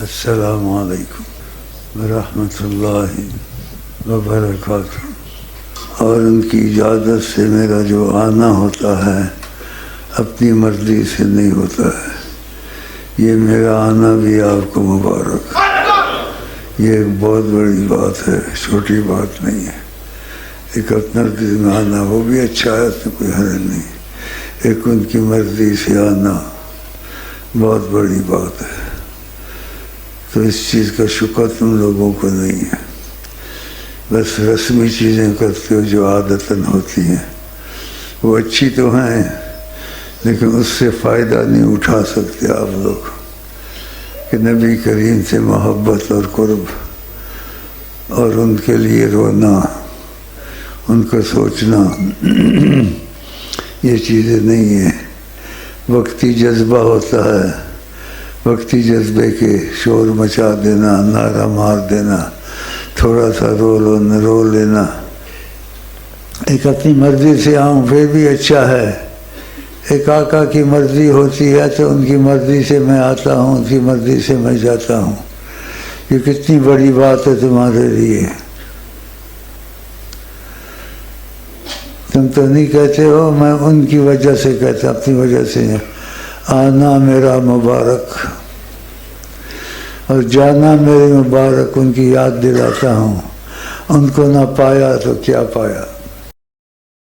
السلام علیکم ورحمۃ اللہ وبرکاتہ۔ اور ان کی اجازت سے میرا جو آنا ہوتا ہے اپنی مرضی سے نہیں ہوتا ہے، یہ میرا آنا بھی آپ کو مبارک۔ یہ ایک بہت بڑی بات ہے، چھوٹی بات نہیں ہے۔ ایک اپنا دل میں آنا وہ بھی اچھا ہے، اس میں کوئی حرج نہیں۔ ایک ان کی مرضی سے آنا بہت بڑی بات ہے، تو اس چیز کا شکر تم لوگوں کو نہیں ہے۔ بس رسمی چیزیں کرتے ہو جو عادتاً ہوتی ہیں، وہ اچھی تو ہیں لیکن اس سے فائدہ نہیں اٹھا سکتے آپ لوگ کہ نبی کریم سے محبت اور قرب اور ان کے لیے رونا، ان کو سوچنا، یہ چیزیں نہیں ہیں۔ وقتی جذبہ ہوتا ہے، وقتی جذبے کے شور مچا دینا، نعرہ مار دینا، تھوڑا سا رو لینا۔ ایک اپنی مرضی سے آؤں پھر بھی اچھا ہے، ایک آقا کی مرضی ہوتی ہے تو ان کی مرضی سے میں آتا ہوں، ان کی مرضی سے میں جاتا ہوں۔ یہ کتنی بڑی بات ہے تمہارے لیے۔ تم تو نہیں کہتے ہو، میں ان کی وجہ سے کہتا، اپنی وجہ سے آنا میرا مبارک اور جانا میرے مبارک۔ ان کی یاد دلاتا ہوں، ان کو نہ پایا تو کیا پایا۔